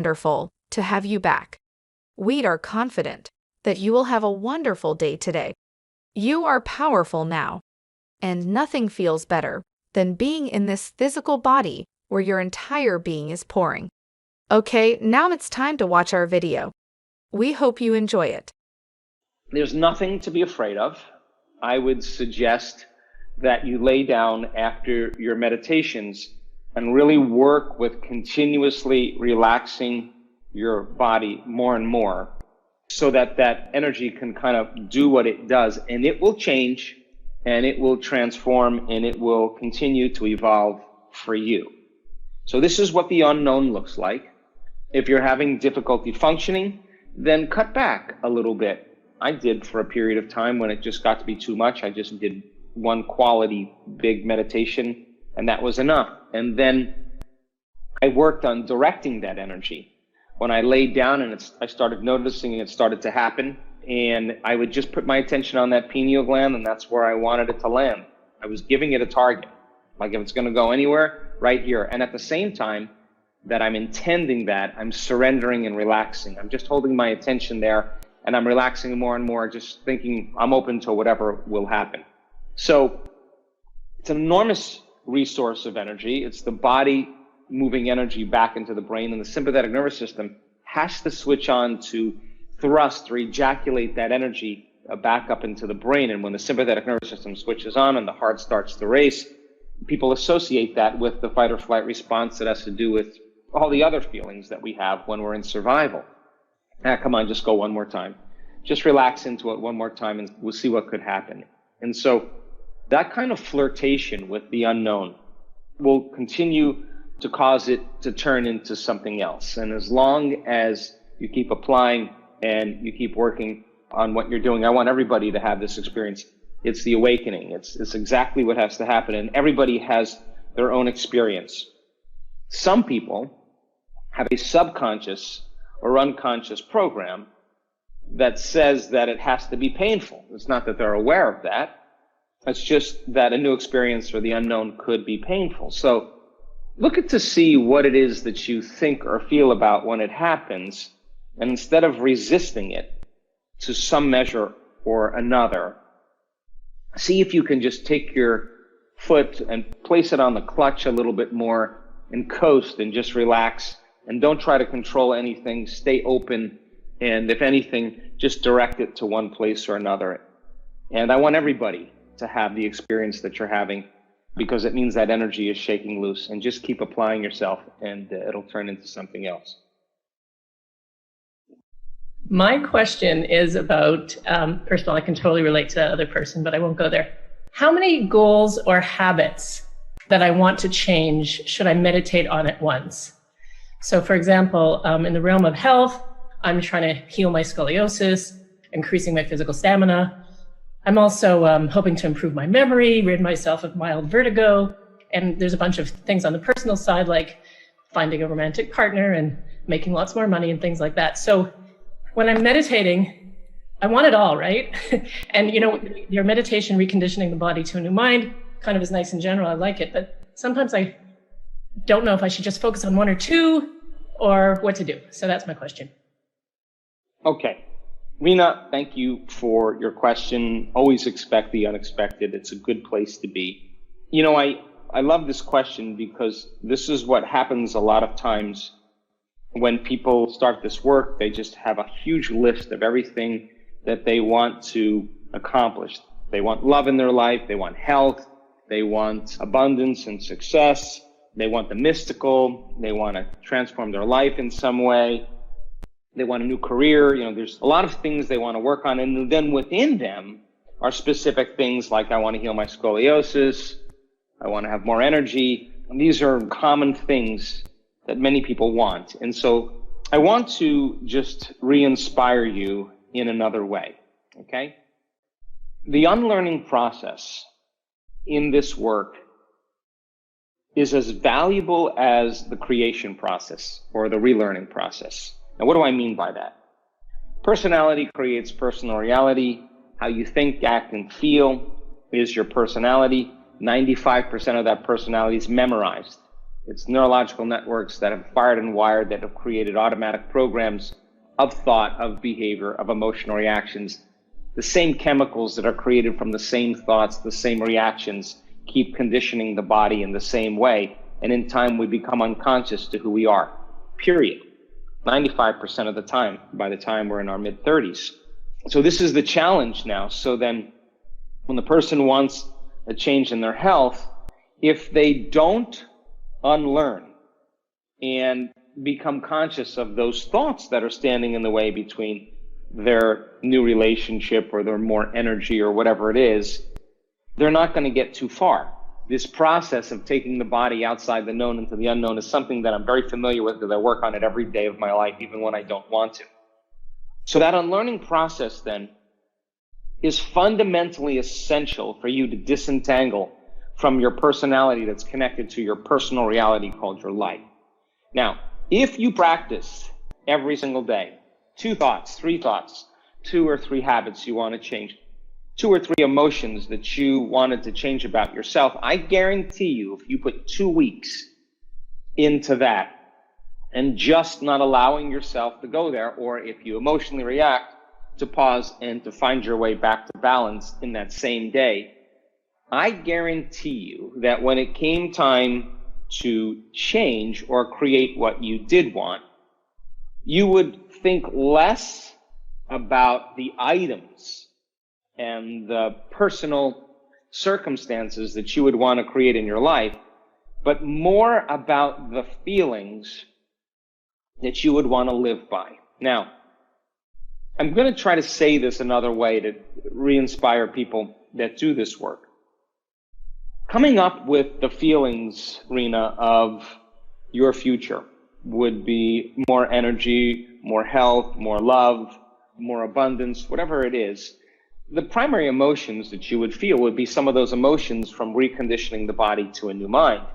wonderful to have you back. We are confident that you will have a wonderful day today. You are powerful now, and nothing feels better than being in this physical body where your entire being is pouring. Okay, now it's time to watch our video. We hope you enjoy it. There's nothing to be afraid of. I would suggest that you lay down after your meditations and really work with continuously relaxing your body more and more so that that energy can kind of do what it does, and it will change and it will transform and it will continue to evolve for you. So this is what the unknown looks like. If you're having difficulty functioning, then cut back a little bit. I did for a period of time when it just got to be too much. I just did one quality big meditation and that was enough. And then I worked on directing that energy. When I laid down and I started noticing it started to happen, and I would just put my attention on that pineal gland, and that's where I wanted it to land. I was giving it a target. Like if it's going to go anywhere, right here. And at the same time that I'm intending that, I'm surrendering and relaxing. I'm just holding my attention there, and I'm relaxing more and more, just thinking I'm open to whatever will happen. So it's an enormous resource of energy. It's the body moving energy back into the brain, and the sympathetic nervous system has to switch on to thrust or ejaculate that energy back up into the brain. And when the sympathetic nervous system switches on and the heart starts to race, people associate that with the fight or flight response that has to do with all the other feelings that we have when we're in survival. Come on, just go one more time. Just relax into it one more time and we'll see what could happen. And so that kind of flirtation with the unknown will continue to cause it to turn into something else. And as long as you keep applying and you keep working on what you're doing, I want everybody to have this experience. It's the awakening. It's exactly what has to happen. And everybody has their own experience. Some people have a subconscious or unconscious program that says that it has to be painful. It's not that they're aware of that. It's just that a new experience or the unknown could be painful. So look at to see what it is that you think or feel about when it happens, and instead of resisting it to some measure or another, see if you can just take your foot and place it on the clutch a little bit more and coast and just relax, and don't try to control anything. Stay open, and if anything, just direct it to one place or another. And I want everybody to have the experience that you're having, because it means that energy is shaking loose. And just keep applying yourself, and it'll turn into something else. My question is about, first of all, I can totally relate to that other person, but I won't go there. How many goals or habits that I want to change should I meditate on at once? So for example, in the realm of health, I'm trying to heal my scoliosis, increasing my physical stamina. I'm also hoping to improve my memory, rid myself of mild vertigo. And there's a bunch of things on the personal side, like finding a romantic partner and making lots more money and things like that. So when I'm meditating, I want it all, right? And you know, your meditation, reconditioning the body to a new mind, kind of is nice in general. I like it. But sometimes I don't know if I should just focus on one or two or what to do. So that's my question. Okay. Rena, thank you for your question. Always expect the unexpected. It's a good place to be. You know, I love this question because this is what happens a lot of times when people start this work. They just have a huge list of everything that they want to accomplish. They want love in their life. They want health. They want abundance and success. They want the mystical. They want to transform their life in some way. They want a new career. You know, there's a lot of things they want to work on. And then within them are specific things like, I want to heal my scoliosis. I want to have more energy. And these are common things that many people want. And so I want to just re-inspire you in another way. Okay? The unlearning process in this work is as valuable as the creation process or the relearning process. Now, what do I mean by that? Personality creates personal reality. How you think, act, and feel is your personality. 95% of that personality is memorized. It's neurological networks that have fired and wired, that have created automatic programs of thought, of behavior, of emotional reactions. The same chemicals that are created from the same thoughts, the same reactions, keep conditioning the body in the same way. And in time, we become unconscious to who we are, period. 95% of the time, by the time we're in our mid-30s. So this is the challenge now. So then when the person wants a change in their health, if they don't unlearn and become conscious of those thoughts that are standing in the way between their new relationship or their more energy or whatever it is, they're not going to get too far. This process of taking the body outside the known into the unknown is something that I'm very familiar with because I work on it every day of my life, even when I don't want to. So that unlearning process then is fundamentally essential for you to disentangle from your personality that's connected to your personal reality called your life. Now, if you practice every single day, 2 thoughts, 3 thoughts, 2 or 3 habits you want to change, 2 or 3 emotions that you wanted to change about yourself, I guarantee you, if you put 2 weeks into that and just not allowing yourself to go there, or if you emotionally react, to pause and to find your way back to balance in that same day, I guarantee you that when it came time to change or create what you did want, you would think less about the items and the personal circumstances that you would want to create in your life, but more about the feelings that you would want to live by. Now, I'm going to try to say this another way to re-inspire people that do this work. Coming up with the feelings, Rena, of your future would be more energy, more health, more love, more abundance, whatever it is. The primary emotions that you would feel would be some of those emotions from reconditioning the body to a new mind.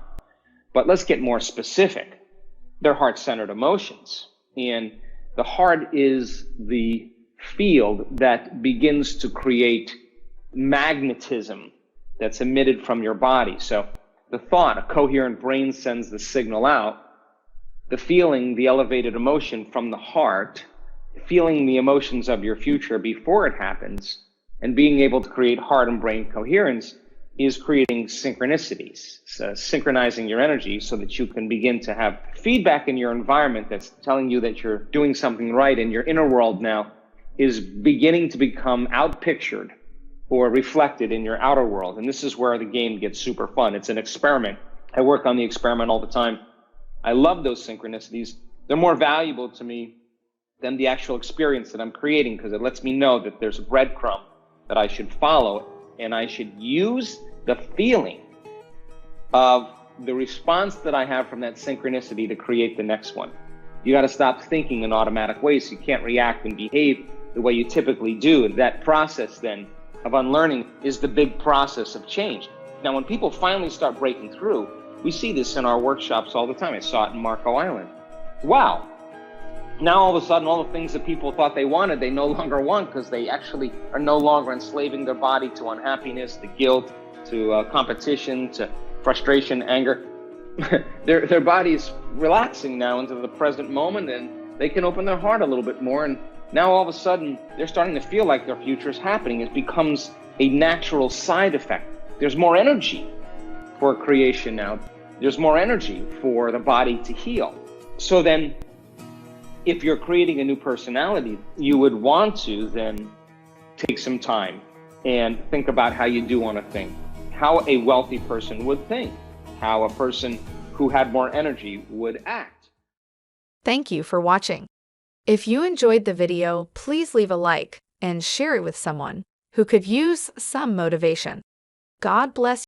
But let's get more specific. They're heart-centered emotions. And the heart is the field that begins to create magnetism that's emitted from your body. So the thought, a coherent brain sends the signal out. The feeling, the elevated emotion from the heart, feeling the emotions of your future before it happens, and being able to create heart and brain coherence is creating synchronicities, so synchronizing your energy so that you can begin to have feedback in your environment that's telling you that you're doing something right, and your inner world now is beginning to become outpictured or reflected in your outer world. And this is where the game gets super fun. It's an experiment. I work on the experiment all the time. I love those synchronicities. They're more valuable to me than the actual experience that I'm creating, because it lets me know that there's a breadcrumb that I should follow, and I should use the feeling of the response that I have from that synchronicity to create the next one. You got to stop thinking in automatic ways. You can't react and behave the way you typically do. That process then of unlearning is the big process of change. Now, when people finally start breaking through, we see this in our workshops all the time. I saw it in Marco Island. Wow. Now, all of a sudden, all the things that people thought they wanted, they no longer want, because they actually are no longer enslaving their body to unhappiness, to guilt, to competition, to frustration, anger. Their body is relaxing now into the present moment, and they can open their heart a little bit more. And now, all of a sudden, they're starting to feel like their future is happening. It becomes a natural side effect. There's more energy for creation now. There's more energy for the body to heal. So then, if you're creating a new personality, you would want to then take some time and think about how you do want to think, how a wealthy person would think, how a person who had more energy would act. Thank you for watching. If you enjoyed the video, please leave a like and share it with someone who could use some motivation. God bless you.